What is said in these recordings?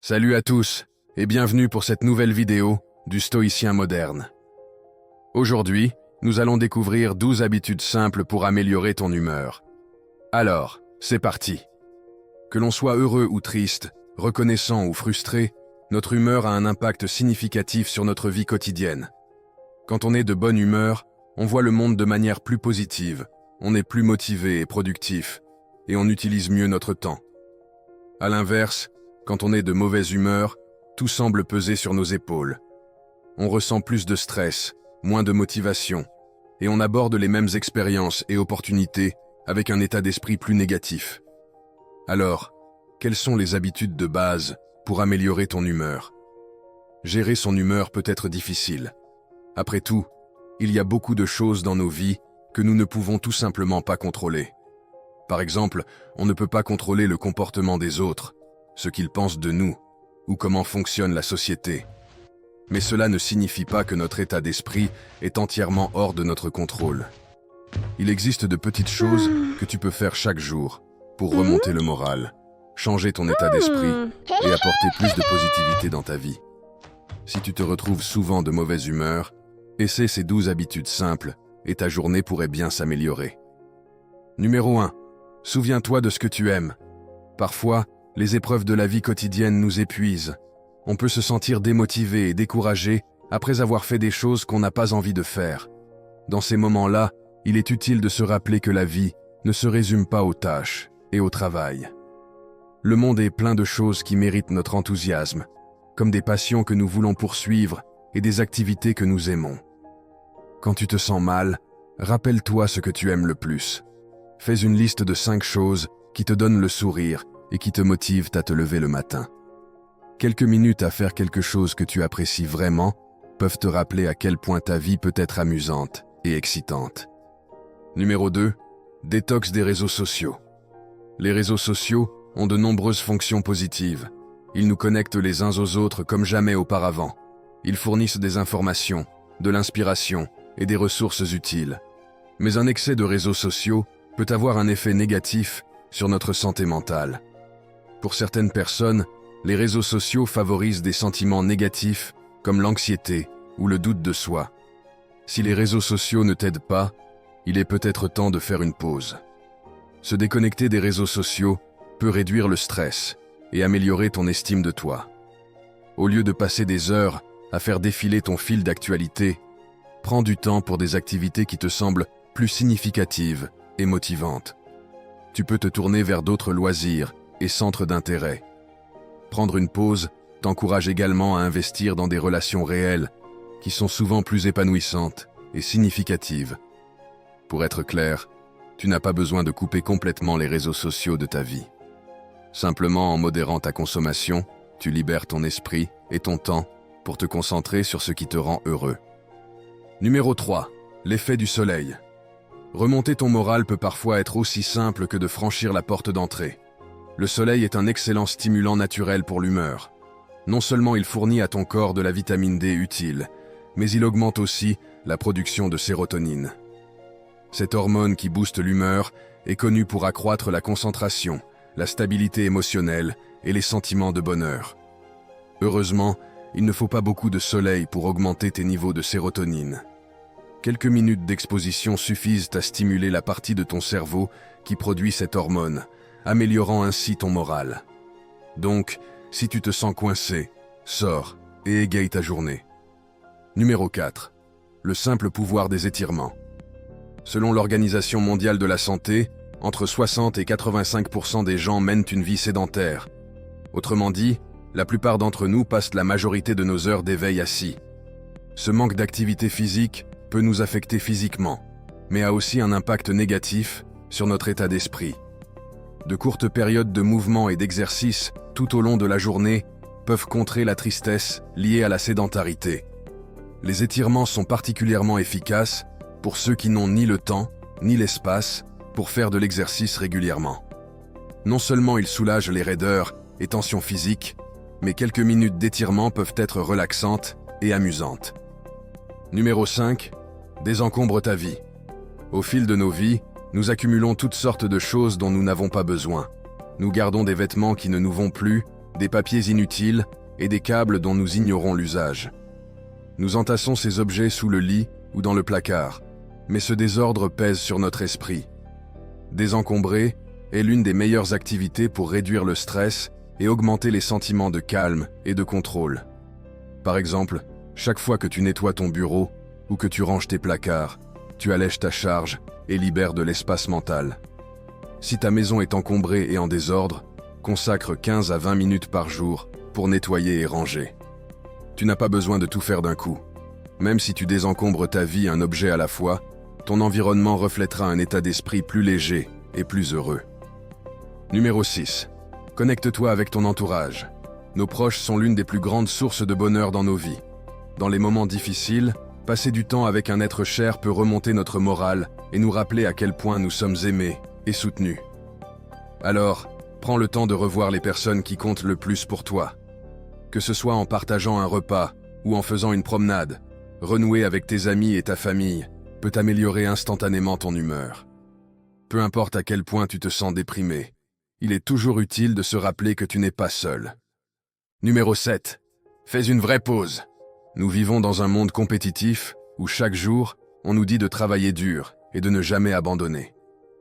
Salut à tous et bienvenue pour cette nouvelle vidéo du stoïcien moderne. Aujourd'hui, nous allons découvrir 12 habitudes simples pour améliorer ton humeur. Alors, c'est parti. Que l'on soit heureux ou triste, reconnaissant ou frustré, notre humeur a un impact significatif sur notre vie quotidienne. Quand on est de bonne humeur, on voit le monde de manière plus positive, on est plus motivé et productif, et on utilise mieux notre temps. À l'inverse, quand on est de mauvaise humeur, tout semble peser sur nos épaules. On ressent plus de stress, moins de motivation, et on aborde les mêmes expériences et opportunités avec un état d'esprit plus négatif. Alors, quelles sont les habitudes de base pour améliorer ton humeur? Gérer son humeur peut être difficile. Après tout, il y a beaucoup de choses dans nos vies que nous ne pouvons tout simplement pas contrôler. Par exemple, on ne peut pas contrôler le comportement des autres, ce qu'ils pensent de nous, ou comment fonctionne la société. Mais cela ne signifie pas que notre état d'esprit est entièrement hors de notre contrôle. Il existe de petites choses que tu peux faire chaque jour pour remonter le moral, changer ton état d'esprit et apporter plus de positivité dans ta vie. Si tu te retrouves souvent de mauvaise humeur, essaie ces 12 habitudes simples et ta journée pourrait bien s'améliorer. Numéro 1. Souviens-toi de ce que tu aimes. Parfois, les épreuves de la vie quotidienne nous épuisent. On peut se sentir démotivé et découragé après avoir fait des choses qu'on n'a pas envie de faire. Dans ces moments-là, il est utile de se rappeler que la vie ne se résume pas aux tâches et au travail. Le monde est plein de choses qui méritent notre enthousiasme, comme des passions que nous voulons poursuivre et des activités que nous aimons. Quand tu te sens mal, rappelle-toi ce que tu aimes le plus. Fais une liste de 5 choses qui te donnent le sourire et qui te motivent à te lever le matin. Quelques minutes à faire quelque chose que tu apprécies vraiment peuvent te rappeler à quel point ta vie peut être amusante et excitante. Numéro 2. Détox des réseaux sociaux. Les réseaux sociaux ont de nombreuses fonctions positives. Ils nous connectent les uns aux autres comme jamais auparavant. Ils fournissent des informations, de l'inspiration et des ressources utiles. Mais un excès de réseaux sociaux peut avoir un effet négatif sur notre santé mentale. Pour certaines personnes, les réseaux sociaux favorisent des sentiments négatifs comme l'anxiété ou le doute de soi. Si les réseaux sociaux ne t'aident pas, il est peut-être temps de faire une pause. Se déconnecter des réseaux sociaux peut réduire le stress et améliorer ton estime de toi. Au lieu de passer des heures à faire défiler ton fil d'actualité, prends du temps pour des activités qui te semblent plus significatives et motivantes. Tu peux te tourner vers d'autres loisirs et centres d'intérêt. Prendre une pause t'encourage également à investir dans des relations réelles qui sont souvent plus épanouissantes et significatives. Pour être clair, tu n'as pas besoin de couper complètement les réseaux sociaux de ta vie. Simplement en modérant ta consommation, tu libères ton esprit et ton temps pour te concentrer sur ce qui te rend heureux. Numéro 3. L'effet du soleil. Remonter ton moral peut parfois être aussi simple que de franchir la porte d'entrée. Le soleil est un excellent stimulant naturel pour l'humeur. Non seulement il fournit à ton corps de la vitamine D utile, mais il augmente aussi la production de sérotonine. Cette hormone qui booste l'humeur est connue pour accroître la concentration, la stabilité émotionnelle et les sentiments de bonheur. Heureusement, il ne faut pas beaucoup de soleil pour augmenter tes niveaux de sérotonine. Quelques minutes d'exposition suffisent à stimuler la partie de ton cerveau qui produit cette hormone, améliorant ainsi ton moral. Donc, si tu te sens coincé, sors et égaye ta journée. Numéro 4. Le simple pouvoir des étirements. Selon l'Organisation mondiale de la santé, entre 60 et 85% des gens mènent une vie sédentaire. Autrement dit, la plupart d'entre nous passent la majorité de nos heures d'éveil assis. Ce manque d'activité physique peut nous affecter physiquement, mais a aussi un impact négatif sur notre état d'esprit. De courtes périodes de mouvement et d'exercice tout au long de la journée peuvent contrer la tristesse liée à la sédentarité. Les étirements sont particulièrement efficaces pour ceux qui n'ont ni le temps ni l'espace pour faire de l'exercice régulièrement. Non seulement ils soulagent les raideurs et tensions physiques, mais quelques minutes d'étirement peuvent être relaxantes et amusantes. Numéro 5. Désencombre ta vie. Au fil de nos vies, nous accumulons toutes sortes de choses dont nous n'avons pas besoin. Nous gardons des vêtements qui ne nous vont plus, des papiers inutiles et des câbles dont nous ignorons l'usage. Nous entassons ces objets sous le lit ou dans le placard, mais ce désordre pèse sur notre esprit. Désencombrer est l'une des meilleures activités pour réduire le stress et augmenter les sentiments de calme et de contrôle. Par exemple, chaque fois que tu nettoies ton bureau ou que tu ranges tes placards, tu allèges ta charge et libères de l'espace mental. Si ta maison est encombrée et en désordre, consacre 15 à 20 minutes par jour pour nettoyer et ranger. Tu n'as pas besoin de tout faire d'un coup. Même si tu désencombres ta vie un objet à la fois, ton environnement reflètera un état d'esprit plus léger et plus heureux. Numéro 6. Connecte-toi avec ton entourage. Nos proches sont l'une des plus grandes sources de bonheur dans nos vies. Dans les moments difficiles, passer du temps avec un être cher peut remonter notre morale et nous rappeler à quel point nous sommes aimés et soutenus. Alors, prends le temps de revoir les personnes qui comptent le plus pour toi. Que ce soit en partageant un repas ou en faisant une promenade, renouer avec tes amis et ta famille peut améliorer instantanément ton humeur. Peu importe à quel point tu te sens déprimé, il est toujours utile de se rappeler que tu n'es pas seul. Numéro 7. Fais une vraie pause. Nous vivons dans un monde compétitif où chaque jour, on nous dit de travailler dur et de ne jamais abandonner.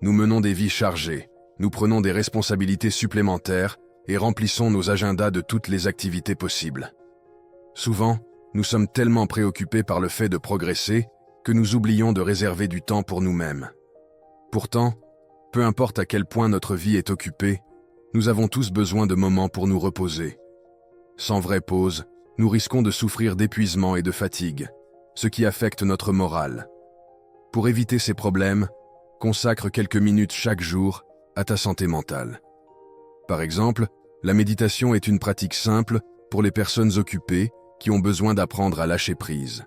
Nous menons des vies chargées, nous prenons des responsabilités supplémentaires et remplissons nos agendas de toutes les activités possibles. Souvent, nous sommes tellement préoccupés par le fait de progresser que nous oublions de réserver du temps pour nous-mêmes. Pourtant, peu importe à quel point notre vie est occupée, nous avons tous besoin de moments pour nous reposer. Sans vraie pause, nous risquons de souffrir d'épuisement et de fatigue, ce qui affecte notre morale. Pour éviter ces problèmes, consacre quelques minutes chaque jour à ta santé mentale. Par exemple, la méditation est une pratique simple pour les personnes occupées qui ont besoin d'apprendre à lâcher prise.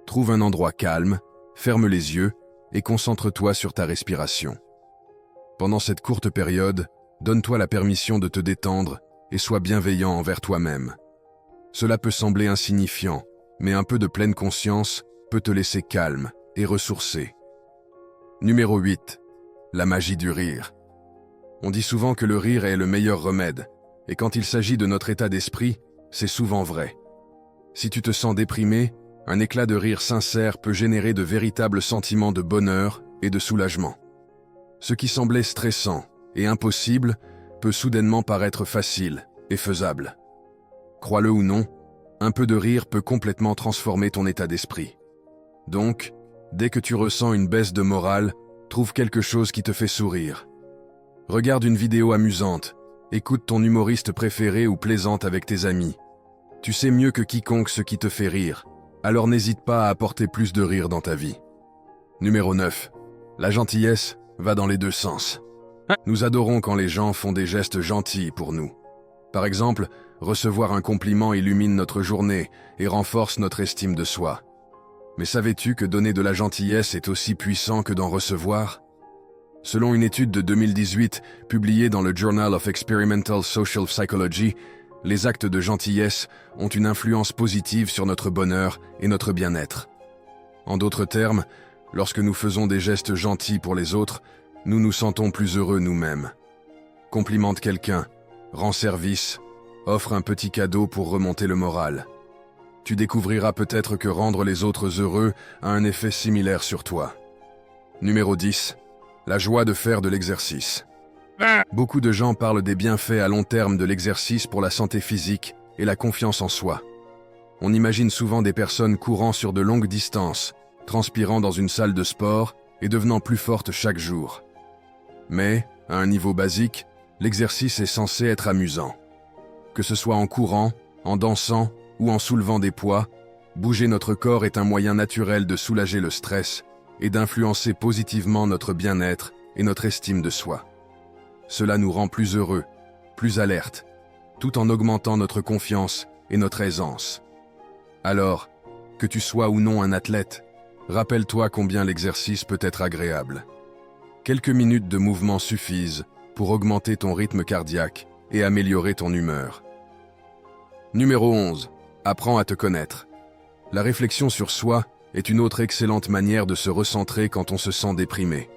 Trouve un endroit calme, ferme les yeux et concentre-toi sur ta respiration. Pendant cette courte période, donne-toi la permission de te détendre et sois bienveillant envers toi-même. Cela peut sembler insignifiant, mais un peu de pleine conscience peut te laisser calme et ressourcé. Numéro 8. La magie du rire. On dit souvent que le rire est le meilleur remède, et quand il s'agit de notre état d'esprit, c'est souvent vrai. Si tu te sens déprimé, un éclat de rire sincère peut générer de véritables sentiments de bonheur et de soulagement. Ce qui semblait stressant et impossible peut soudainement paraître facile et faisable. Crois-le ou non, un peu de rire peut complètement transformer ton état d'esprit. Donc, dès que tu ressens une baisse de morale, trouve quelque chose qui te fait sourire. Regarde une vidéo amusante, écoute ton humoriste préféré ou plaisante avec tes amis. Tu sais mieux que quiconque ce qui te fait rire, alors n'hésite pas à apporter plus de rire dans ta vie. Numéro 9. La gentillesse va dans les deux sens. Nous adorons quand les gens font des gestes gentils pour nous. Par exemple, recevoir un compliment illumine notre journée et renforce notre estime de soi. Mais savais-tu que donner de la gentillesse est aussi puissant que d'en recevoir ? Selon une étude de 2018 publiée dans le Journal of Experimental Social Psychology, les actes de gentillesse ont une influence positive sur notre bonheur et notre bien-être. En d'autres termes, lorsque nous faisons des gestes gentils pour les autres, nous nous sentons plus heureux nous-mêmes. Complimente quelqu'un, rends service, offre un petit cadeau pour remonter le moral. Tu découvriras peut-être que rendre les autres heureux a un effet similaire sur toi. Numéro 10. La joie de faire de l'exercice. Beaucoup de gens parlent des bienfaits à long terme de l'exercice pour la santé physique et la confiance en soi. On imagine souvent des personnes courant sur de longues distances, transpirant dans une salle de sport et devenant plus fortes chaque jour. Mais, à un niveau basique, l'exercice est censé être amusant. Que ce soit en courant, en dansant ou en soulevant des poids, bouger notre corps est un moyen naturel de soulager le stress et d'influencer positivement notre bien-être et notre estime de soi. Cela nous rend plus heureux, plus alertes, tout en augmentant notre confiance et notre aisance. Alors, que tu sois ou non un athlète, rappelle-toi combien l'exercice peut être agréable. Quelques minutes de mouvement suffisent pour augmenter ton rythme cardiaque et améliorer ton humeur. Numéro 11. Apprends à te connaître. La réflexion sur soi est une autre excellente manière de se recentrer quand on se sent déprimé.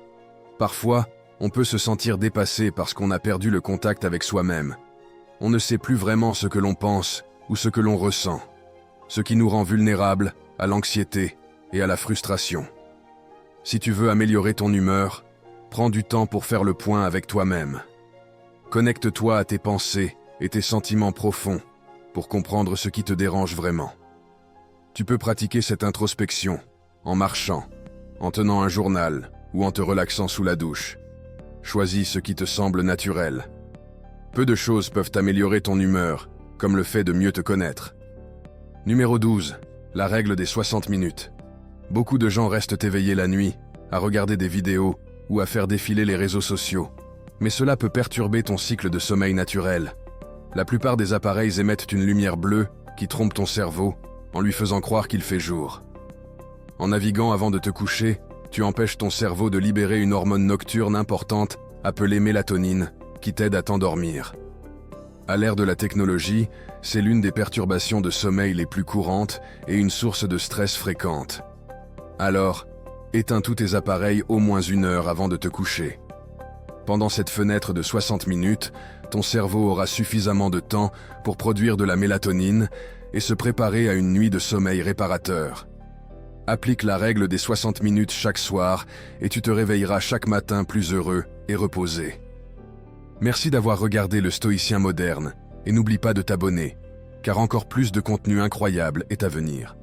Parfois, on peut se sentir dépassé parce qu'on a perdu le contact avec soi-même. On ne sait plus vraiment ce que l'on pense ou ce que l'on ressent, ce qui nous rend vulnérables à l'anxiété et à la frustration. Si tu veux améliorer ton humeur, prends du temps pour faire le point avec toi-même. Connecte-toi à tes pensées et tes sentiments profonds pour comprendre ce qui te dérange vraiment. Tu peux pratiquer cette introspection en marchant, en tenant un journal ou en te relaxant sous la douche. Choisis ce qui te semble naturel. Peu de choses peuvent améliorer ton humeur, comme le fait de mieux te connaître. Numéro 12. La règle des 60 minutes. Beaucoup de gens restent éveillés la nuit, à regarder des vidéos ou à faire défiler les réseaux sociaux. Mais cela peut perturber ton cycle de sommeil naturel. La plupart des appareils émettent une lumière bleue qui trompe ton cerveau en lui faisant croire qu'il fait jour. En naviguant avant de te coucher, tu empêches ton cerveau de libérer une hormone nocturne importante appelée mélatonine qui t'aide à t'endormir. À l'ère de la technologie, c'est l'une des perturbations de sommeil les plus courantes et une source de stress fréquente. Alors, éteins tous tes appareils au moins 1 heure avant de te coucher. Pendant cette fenêtre de 60 minutes, ton cerveau aura suffisamment de temps pour produire de la mélatonine et se préparer à une nuit de sommeil réparateur. Applique la règle des 60 minutes chaque soir et tu te réveilleras chaque matin plus heureux et reposé. Merci d'avoir regardé le Stoïcien moderne et n'oublie pas de t'abonner, car encore plus de contenu incroyable est à venir.